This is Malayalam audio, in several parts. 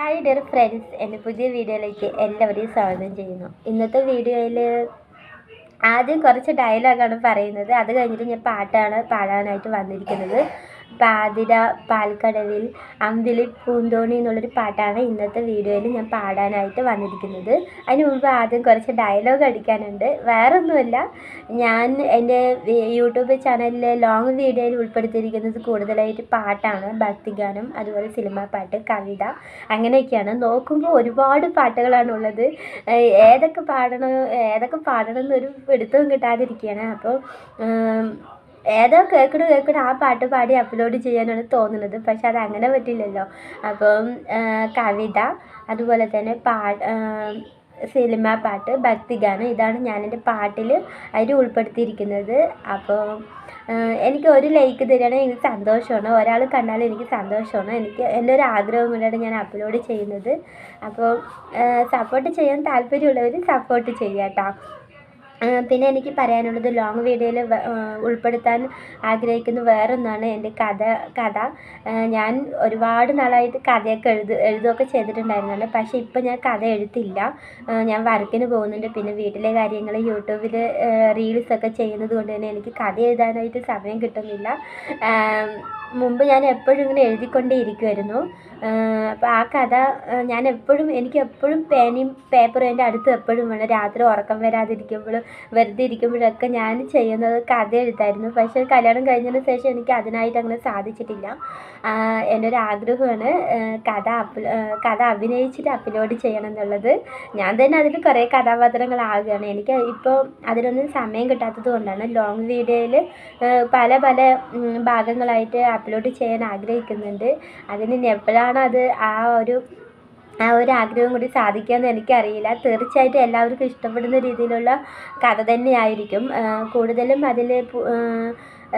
ഹായ് ഡിയർ ഫ്രണ്ട്സ്, എൻ്റെ പുതിയ വീഡിയോയിലേക്ക് എല്ലാവരെയും സ്വാഗതം ചെയ്യുന്നു. ഇന്നത്തെ വീഡിയോയിൽ ആദ്യം കുറച്ച് ഡയലോഗാണ് പറയുന്നത്. അത് കഴിഞ്ഞിട്ട് ഞാൻ പാട്ടാണ് പാടാനായിട്ട് വന്നിരിക്കുന്നത്. പാതിര പാൽക്കടവിൽ അമ്പിളി പൂന്തോണി എന്നുള്ളൊരു പാട്ടാണ് ഇന്നത്തെ വീഡിയോയിൽ ഞാൻ പാടാനായിട്ട് വന്നിരിക്കുന്നത്. അതിന് മുമ്പ് ആദ്യം കുറച്ച് ഡയലോഗ് അടിക്കാനുണ്ട്. വേറൊന്നുമല്ല, ഞാൻ എൻ്റെ യൂട്യൂബ് ചാനലിൽ ലോങ് വീഡിയോയിൽ ഉൾപ്പെടുത്തിയിരിക്കുന്നത് കൂടുതലായിട്ട് പാട്ടാണ്, ഭക്തിഗാനം, അതുപോലെ സിനിമാ പാട്ട്, കവിത, അങ്ങനെയൊക്കെയാണ്. നോക്കുമ്പോൾ ഒരുപാട് പാട്ടുകളാണുള്ളത്. ഏതൊക്കെ പാടണം എന്നൊരു പിടുത്തവും കിട്ടാതിരിക്കുകയാണ്. അപ്പോൾ ഏതോ കേൾക്കണ ആ പാട്ട് പാടി അപ്ലോഡ് ചെയ്യാനാണ് തോന്നുന്നത്. പക്ഷെ അത് അങ്ങനെ പറ്റില്ലല്ലോ. അപ്പം കവിത, അതുപോലെ തന്നെ സിനിമാ പാട്ട്, ഭക്തിഗാനം, ഇതാണ് ഞാനെൻ്റെ പാട്ടിൽ അതിൽ ഉൾപ്പെടുത്തിയിരിക്കുന്നത്. അപ്പോൾ എനിക്ക് ഒരു ലൈക്ക് തരികയാണെങ്കിൽ എനിക്ക് സന്തോഷമാണ്. ഒരാൾ കണ്ടാലും എനിക്ക് സന്തോഷമാണ്. എൻ്റെ ഒരു ആഗ്രഹം കൊണ്ടാണ് ഞാൻ അപ്ലോഡ് ചെയ്യുന്നത്. അപ്പോൾ സപ്പോർട്ട് ചെയ്യാൻ താല്പര്യമുള്ളവർ സപ്പോർട്ട് ചെയ്യാം കേട്ടോ. പിന്നെ എനിക്ക് പറയാനുള്ളത്, ലോങ് വീഡിയോയിൽ ഉൾപ്പെടുത്താൻ ആഗ്രഹിക്കുന്ന വേറൊന്നാണ് എൻ്റെ കഥ. ഞാൻ ഒരുപാട് നാളായിട്ട് കഥയൊക്കെ എഴുതുകയൊക്കെ ചെയ്തിട്ടുണ്ടായിരുന്നുണ്ട്. പക്ഷേ ഇപ്പം ഞാൻ കഥ എഴുത്തില്ല. ഞാൻ വർക്കിന് പോകുന്നുണ്ട്. പിന്നെ വീട്ടിലെ കാര്യങ്ങൾ, യൂട്യൂബിൽ റീൽസൊക്കെ ചെയ്യുന്നത് കൊണ്ട് തന്നെ എനിക്ക് കഥ എഴുതാനായിട്ട് സമയം കിട്ടുന്നില്ല. മുമ്പ് ഞാൻ എപ്പോഴും ഇങ്ങനെ എഴുതിക്കൊണ്ടേയിരിക്കുമായിരുന്നു. അപ്പോൾ ആ കഥ എനിക്ക് എപ്പോഴും പേനയും പേപ്പറും എൻ്റെ അടുത്ത് എപ്പോഴും വേണം. രാത്രി ഉറക്കം വരാതിരിക്കുമ്പോഴും വെറുതെ ഇരിക്കുമ്പോഴൊക്കെ ഞാൻ ചെയ്യുന്നത് കഥ എഴുതായിരുന്നു. പക്ഷേ കല്യാണം കഴിഞ്ഞതിന് ശേഷം എനിക്ക് അതിനായിട്ട് അങ്ങനെ സാധിച്ചിട്ടില്ല. എൻ്റെ ഒരു ആഗ്രഹമാണ് കഥ അഭിനയിച്ചിട്ട് അപ്ലോഡ് ചെയ്യണം എന്നുള്ളത്. ഞാൻ തന്നെ അതിൽ കുറേ കഥാപാത്രങ്ങളാകുകയാണ്. എനിക്ക് ഇപ്പോൾ അതിനൊന്നും സമയം കിട്ടാത്തത് കൊണ്ടാണ് ലോങ് വീഡിയോയിൽ പല ഭാഗങ്ങളായിട്ട് അപ്ലോഡ് ചെയ്യാൻ ആഗ്രഹിക്കുന്നുണ്ട്. അതിന് എപ്പോഴാണ് അത് ആ ഒരു ആഗ്രഹം കൂടി സാധിക്കാമെന്ന് എനിക്കറിയില്ല. തീർച്ചയായിട്ടും എല്ലാവർക്കും ഇഷ്ടപ്പെടുന്ന രീതിയിലുള്ള കഥ തന്നെയായിരിക്കും. കൂടുതലും അതിൽ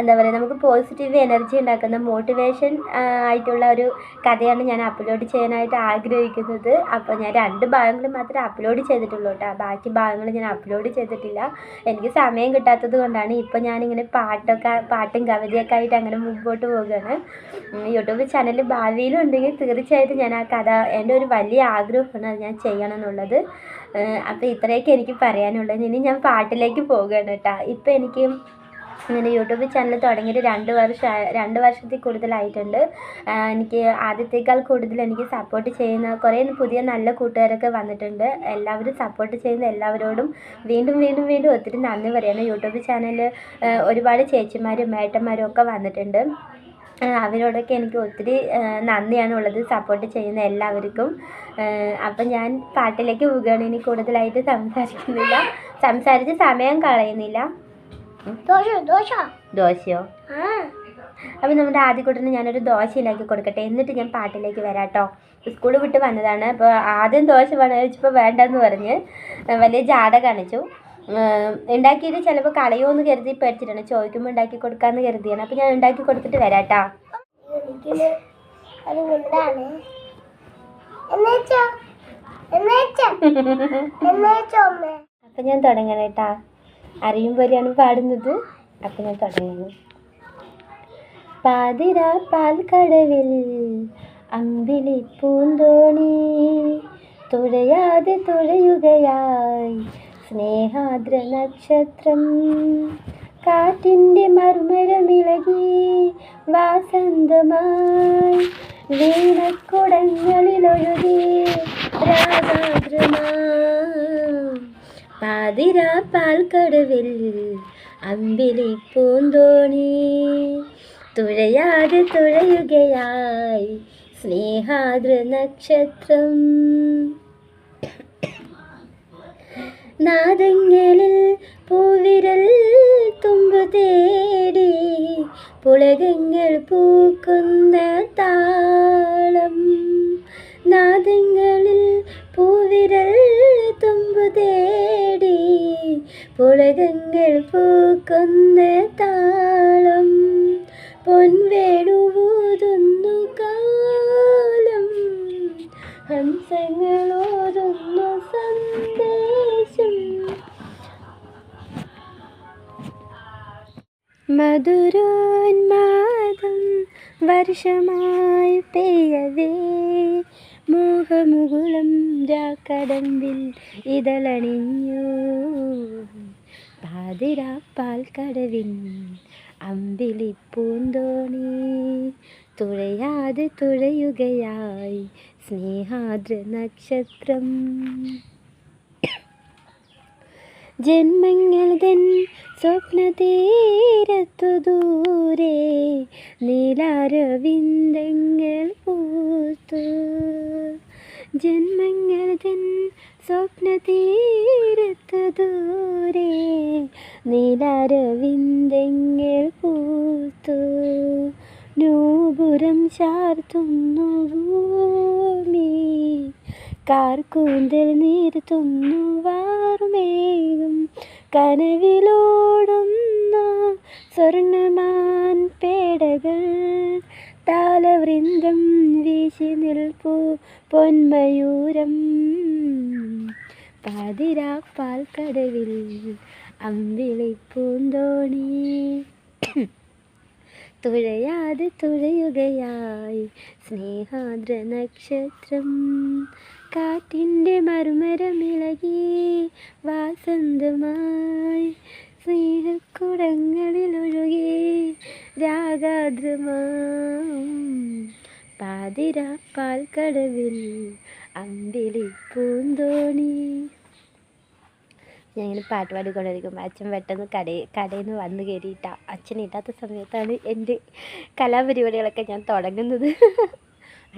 എന്താ പറയുക, നമുക്ക് പോസിറ്റീവ് എനർജി ഉണ്ടാക്കുന്ന മോട്ടിവേഷൻ ആയിട്ടുള്ള ഒരു കഥയാണ് ഞാൻ അപ്ലോഡ് ചെയ്യാനായിട്ട് ആഗ്രഹിക്കുന്നത്. അപ്പോൾ ഞാൻ 2 ഭാഗങ്ങൾ മാത്രമേ അപ്ലോഡ് ചെയ്തിട്ടുള്ളൂ കേട്ടോ. ബാക്കി ഭാഗങ്ങൾ ഞാൻ അപ്ലോഡ് ചെയ്തിട്ടില്ല. എനിക്ക് സമയം കിട്ടാത്തത് കൊണ്ടാണ്. ഇപ്പോൾ ഞാനിങ്ങനെ പാട്ടും കവിതയൊക്കെ ആയിട്ട് അങ്ങനെ മുമ്പോട്ട് പോവുകയാണ്. യൂട്യൂബ് ചാനൽ ഭാവിയിലും ഉണ്ടെങ്കിൽ തീർച്ചയായിട്ടും ഞാൻ ആ കഥ, എൻ്റെ ഒരു വലിയ ആഗ്രഹമാണ് അത് ഞാൻ ചെയ്യണം എന്നുള്ളത്. അപ്പോൾ ഇത്രയൊക്കെ എനിക്ക് പറയാനുള്ളത്. ഇനി ഞാൻ പാട്ടിലേക്ക് പോവുകയാണ് കേട്ടോ. ഇപ്പോൾ എനിക്ക് ഇങ്ങനെ യൂട്യൂബ് ചാനൽ തുടങ്ങിയിട്ട് 2 വർഷത്തിൽ കൂടുതലായിട്ടുണ്ട്. എനിക്ക് ആദ്യത്തേക്കാൾ കൂടുതൽ എനിക്ക് സപ്പോർട്ട് ചെയ്യുന്ന കുറേ പുതിയ നല്ല കൂട്ടുകാരൊക്കെ വന്നിട്ടുണ്ട്. എല്ലാവരും സപ്പോർട്ട് ചെയ്യുന്ന എല്ലാവരോടും വീണ്ടും ഒത്തിരി നന്ദി പറയുന്നു. യൂട്യൂബ് ചാനൽ ഒരുപാട് ചേച്ചിമാരും ഏട്ടന്മാരും ഒക്കെ വന്നിട്ടുണ്ട്. അവരോടൊക്കെ എനിക്ക് ഒത്തിരി നന്ദിയാണുള്ളത്, സപ്പോർട്ട് ചെയ്യുന്ന എല്ലാവർക്കും. അപ്പം ഞാൻ പാട്ടിലേക്ക് പോവുകയാണ്. ഇനി കൂടുതലായിട്ട് സംസാരിച്ച് സമയം കളയുന്നില്ല. ദോശയോ? അപ്പം നമ്മുടെ ആദ്യകൂട്ടന് ഞാനൊരു ദോശ ഉണ്ടാക്കി കൊടുക്കട്ടെ, എന്നിട്ട് ഞാൻ പാട്ടിലേക്ക് വരാം കേട്ടോ. സ്കൂൾ വിട്ട് വന്നതാണ്. അപ്പോൾ ആദ്യം ദോശ വേണം ചോദിച്ചപ്പോൾ വേണ്ടെന്ന് പറഞ്ഞ് വലിയ ജാട കാണിച്ചു. ഉണ്ടാക്കിയിട്ട് ചിലപ്പോൾ കളയുമെന്ന് കരുതി പേടിച്ചിട്ടാണ്. ചോദിക്കുമ്പോൾ ഉണ്ടാക്കി കൊടുക്കാമെന്ന് കരുതിയാണ്. അപ്പോൾ ഞാൻ ഉണ്ടാക്കി കൊടുത്തിട്ട് വരാം കേട്ടോ. അപ്പം ഞാൻ തുടങ്ങണം കേട്ടാ. അറിയും പോലെയാണ് പാടുന്നത്. അപ്പം ഞാൻ തുടങ്ങുന്നു. പാതിര പാൽക്കടവിൽ അമ്പിളി പൂന്തോണി തുഴയാതെ തുഴയുകയായി സ്നേഹാദ്ര നക്ഷത്രം. കാറ്റിൻ്റെ മർമരമിളകി വാസന്തമായി വീണക്കുടങ്ങളിലൊഴുകി രാഗാദ്രമായി. പാതിര പാൽക്കടവിൽ അമ്പിളി പൂന്തോണി തുഴയാതെ തുഴയുകയായി സ്നേഹാദ്ര നക്ഷത്രം. നാദങ്ങളിൽ പൂവിരൽ തുമ്പു തേടി പുളകങ്ങൾ പൂക്കുന്ന താളം. നാദങ്ങളിൽ പൂവിരൽ തുമ്പു തേടി പുളകങ്ങൾ പൂക്കുന്ന താളം. പൊൻവേണുവൂതുന്നു കാലം, ഹംസങ്ങളോതുന്നു സന്ദേശം. മധുരോന്മാദം വർഷമായി പെയ്യവേ മോഹമുകുളം രാക്കടമ്പിൽ ഇതളണിഞ്ഞു പാതിരാപ്പാൽ കടവിൻ അമ്പിളിപ്പൂന്തോണി തുഴയാതെ തുഴയുകയായി സ്നേഹാദ്ര നക്ഷത്രം. ജന്മങ്ങൾ തൻ സ്വപ്നതീരത്തു ദൂരെ നീലാരവിന്ദങ്ങൾ പൂത്തു. ജന്മങ്ങൾ തൻ സ്വപ്നതീരത്തു ദൂരെ നീലാരവിന്ദങ്ങൾ പൂത്തു. നൂപുരം ചാർത്തുന്നു ഭൂമി കാർക്കൂന്തൽ നീർത്തുന്നു വാർമേഘം. കനവിലോടുന്ന സ്വർണ്ണമാൻ പേടകൾ താലവൃന്ദം വീശി നിൽപ്പു പൊന്മയൂരം. പാതിരാപ്പാൽ കടവിൽ അമ്പിളിപ്പൂന്തോണി തുഴയാതെ തുഴയുകയായി സ്നേഹാദ്ര നക്ഷത്രം. കാറ്റിൻ്റെ മർമരമിളകി വാസന്തമായി സ്നേഹക്കുടങ്ങളിലൊഴുകി രാഗാദ്രമാം. പാതിരാപ്പാൽ കടവിൽ അമ്പിളിപ്പൂന്തോണി. ഞാൻ ഇങ്ങനെ പാട്ട് പാടിക്കൊണ്ടിരിക്കുമ്പോൾ അച്ഛൻ പെട്ടെന്ന് കടയിൽ നിന്ന് വന്ന് കയറിയിട്ടാണ്. അച്ഛനില്ലാത്ത സമയത്താണ് എൻ്റെ കലാപരിപാടികളൊക്കെ ഞാൻ തുടങ്ങുന്നത്.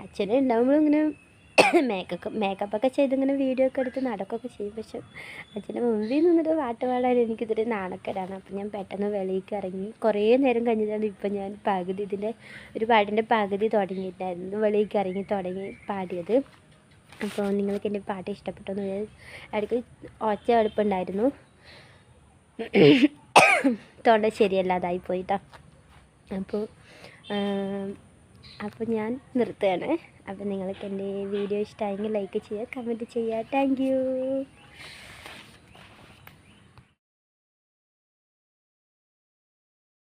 അച്ഛനെ ഉണ്ടാകുമ്പോഴും ഇങ്ങനെ മേക്കപ്പൊക്കെ ചെയ്തിങ്ങനെ വീഡിയോ ഒക്കെ എടുത്ത് നടക്കുകയൊക്കെ ചെയ്യും. പക്ഷെ അച്ഛൻ്റെ മുമ്പിൽ നിന്നിട്ട് പാട്ട് പാടാൻ എനിക്കിതൊരു നാണക്കേടാണ്. അപ്പം ഞാൻ പെട്ടെന്ന് വെളിയിലേക്ക് ഇറങ്ങി. കുറേ നേരം കഴിഞ്ഞിട്ടാണ് ഇപ്പം ഞാൻ ഇതിൻ്റെ ഒരു പാട്ടിൻ്റെ പകുതി തുടങ്ങിയിട്ടായിരുന്നു വെളിയിലേക്ക് ഇറങ്ങി തുടങ്ങി പാടിയത്. അപ്പോൾ നിങ്ങൾക്ക് എൻ്റെ പാട്ട് ഇഷ്ടപ്പെട്ടെന്ന് ഇടയ്ക്ക് ഒച്ച എളുപ്പമുണ്ടായിരുന്നു. തൊണ്ട ശരിയല്ലാതായി പോയിട്ടോ. അപ്പോൾ ഞാൻ നിർത്തുകയാണ്. അപ്പോൾ നിങ്ങൾക്ക് എൻ്റെ വീഡിയോ ഇഷ്ടമായെങ്കിൽ ലൈക്ക് ചെയ്യുക, കമൻറ്റ് ചെയ്യുക. Thank you.